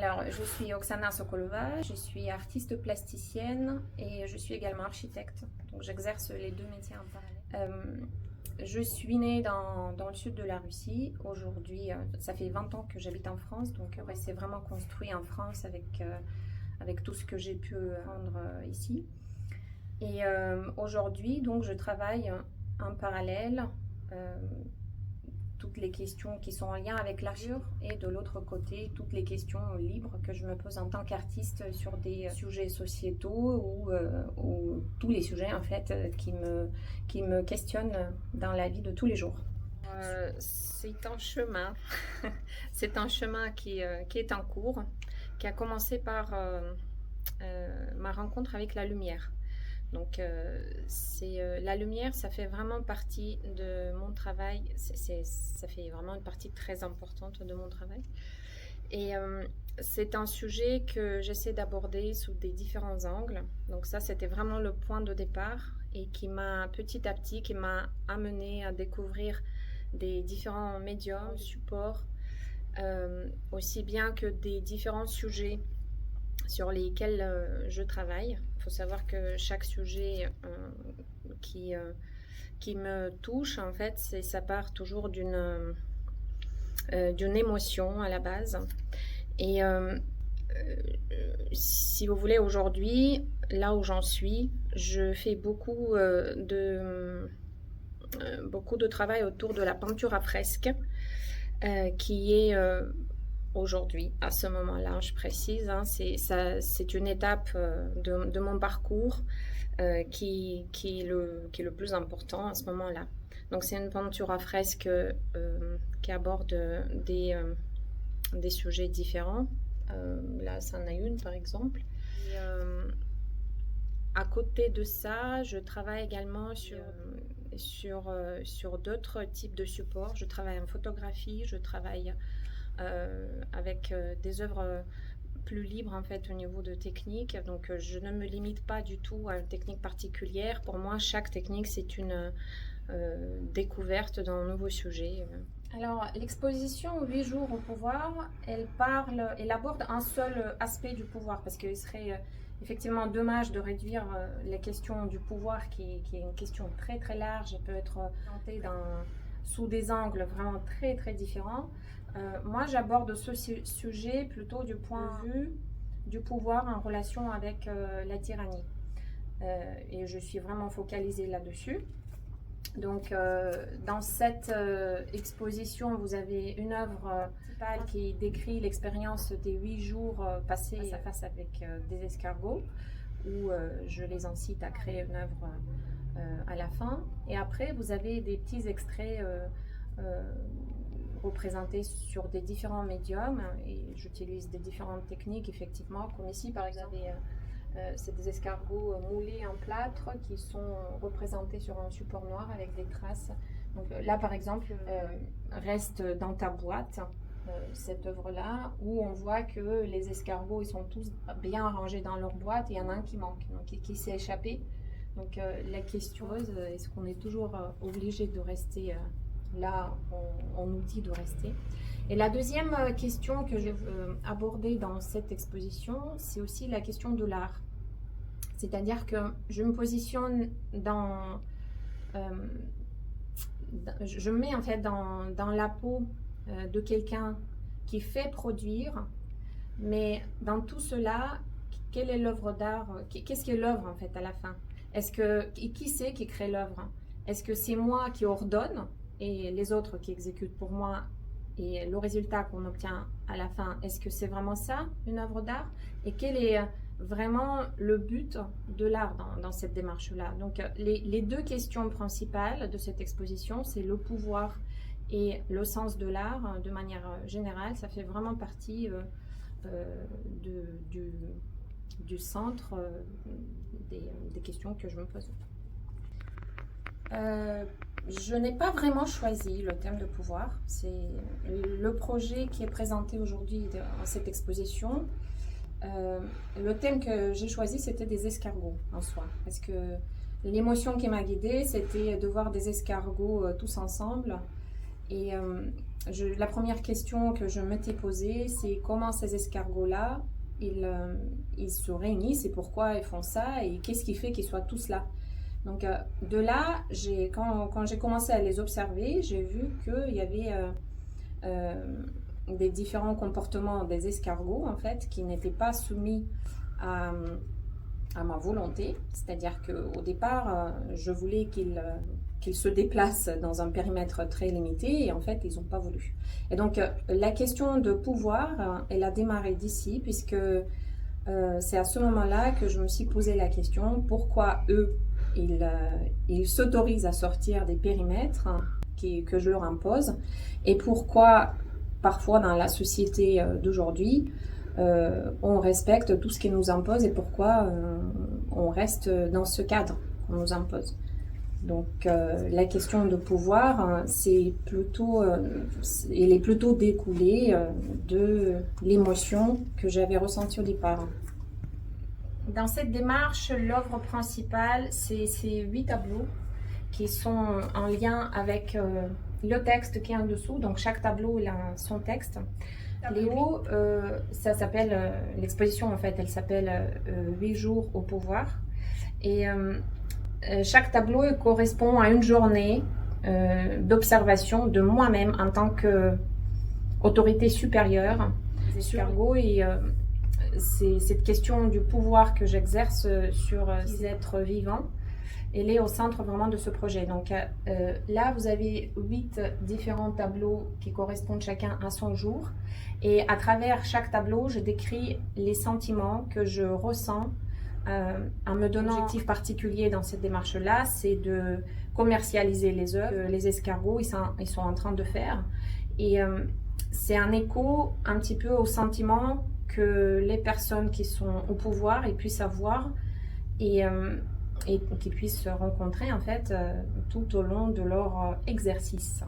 Alors, je suis Oksana Sokolova, je suis artiste plasticienne et je suis également architecte. Donc, j'exerce les deux métiers en parallèle. Je suis née dans le sud de la Russie. Aujourd'hui, ça fait 20 ans que j'habite en France, donc c'est vraiment construit en France avec tout ce que j'ai pu apprendre ici. Et aujourd'hui, donc, je travaille en parallèle toutes les questions qui sont en lien avec l'architecture et de l'autre côté, toutes les questions libres que je me pose en tant qu'artiste sur des sujets sociétaux ou tous les sujets en fait qui me questionnent dans la vie de tous les jours. C'est un chemin, c'est un chemin qui est en cours, qui a commencé par ma rencontre avec la lumière. Donc, la lumière, ça fait vraiment partie de mon travail. Ça fait vraiment une partie très importante de mon travail. Et c'est un sujet que j'essaie d'aborder sous des différents angles. Donc ça, c'était vraiment le point de départ et qui m'a petit à petit, qui m'a amené à découvrir des différents médiums, supports, aussi bien que des différents sujets sur lesquels je travaille. Il faut savoir que chaque sujet qui me touche, en fait, ça part toujours d'une émotion à la base. Et si vous voulez, aujourd'hui, là où j'en suis, je fais beaucoup de travail autour de la peinture à fresque, qui est aujourd'hui, à ce moment-là, je précise, hein, c'est une étape de mon parcours qui est le plus important à ce moment-là. Donc c'est une peinture à fresque qui aborde des sujets différents. Là, c'en a une par exemple. Et, à côté de ça, je travaille également sur d'autres types de supports. Je travaille en photographie, je travaille avec des œuvres plus libres en fait au niveau de technique. Donc je ne me limite pas du tout à une technique particulière. Pour moi, chaque technique, c'est une découverte d'un nouveau sujet. Alors, l'exposition 8 jours au pouvoir, elle aborde un seul aspect du pouvoir, parce qu'il serait effectivement dommage de réduire les questions du pouvoir, qui est une question très très large et peut être présentée sous des angles vraiment très très différents. Moi, j'aborde ce sujet plutôt du point de vue du pouvoir en relation avec la tyrannie. Et je suis vraiment focalisée là-dessus. Donc, dans cette exposition, vous avez une œuvre principale qui décrit l'expérience des 8 jours passés face à face avec des escargots, où je les incite à créer une œuvre à la fin. Et après, vous avez des petits extraits représentés sur des différents médiums, et j'utilise des différentes techniques, effectivement, comme ici, par exemple. C'est des escargots moulés en plâtre qui sont représentés sur un support noir avec des traces. Donc là, par exemple, reste dans ta boîte cette œuvre-là, où on voit que les escargots, ils sont tous bien rangés dans leur boîte, et il y en a un qui manque, donc qui s'est échappé. Donc la question est-ce qu'on est toujours obligé de rester là, on nous dit de rester. Et la deuxième question que je veux aborder dans cette exposition, c'est aussi la question de l'art. C'est-à-dire que je me positionne je me mets en fait dans la peau de quelqu'un qui fait produire, mais dans tout cela, quelle est l'œuvre d'art? Qu'est-ce qu'est l'œuvre en fait à la fin? Qui c'est qui crée l'œuvre? Est-ce que c'est moi qui ordonne et les autres qui exécutent pour moi, et le résultat qu'on obtient à la fin, est-ce que c'est vraiment ça, une œuvre d'art? Et quel est vraiment le but de l'art dans cette démarche-là? Donc les deux questions principales de cette exposition, c'est le pouvoir et le sens de l'art de manière générale. Ça fait vraiment partie du centre des questions que je me pose. Je n'ai pas vraiment choisi le thème de pouvoir. C'est le projet qui est présenté aujourd'hui dans cette exposition. Le thème que j'ai choisi, c'était des escargots en soi. Parce que l'émotion qui m'a guidée, c'était de voir des escargots tous ensemble. Et la première question que je m'étais posée, c'est comment ces escargots-là, ils se réunissent et pourquoi ils font ça et qu'est-ce qui fait qu'ils soient tous là. Donc de là, quand j'ai commencé à les observer, j'ai vu qu'il y avait des différents comportements des escargots en fait qui n'étaient pas soumis à, à ma volonté. C'est-à-dire qu'au départ, je voulais qu'ils se déplacent dans un périmètre très limité et en fait, ils n'ont pas voulu. Et donc, la question de pouvoir, elle a démarré d'ici puisque c'est à ce moment-là que je me suis posé la question pourquoi eux, ils s'autorisent à sortir des périmètres que je leur impose et pourquoi parfois dans la société d'aujourd'hui on respecte tout ce qui nous impose et pourquoi on reste dans ce cadre qu'on nous impose. Donc la question de pouvoir, elle est plutôt découlée de l'émotion que j'avais ressentie au départ. Dans cette démarche, l'œuvre principale, c'est ces 8 tableaux qui sont en lien avec le texte qui est en dessous. Donc chaque tableau il a son texte. Léo, ça s'appelle, l'exposition en fait, elle s'appelle 8 jours au pouvoir. Et chaque tableau correspond à une journée d'observation de moi-même en tant qu'autorité supérieure des escargots. Et c'est cette question du pouvoir que j'exerce sur ces êtres vivants. Elle est au centre vraiment de ce projet. Donc là, vous avez 8 différents tableaux qui correspondent chacun à son jour. Et à travers chaque tableau, je décris les sentiments que je ressens en me donnant un objectif particulier dans cette démarche-là, c'est de commercialiser les œuvres que les escargots ils sont en train de faire. Et c'est un écho un petit peu aux sentiments que les personnes qui sont au pouvoir ils puissent avoir et qu'ils puissent se rencontrer en fait tout au long de leur exercice.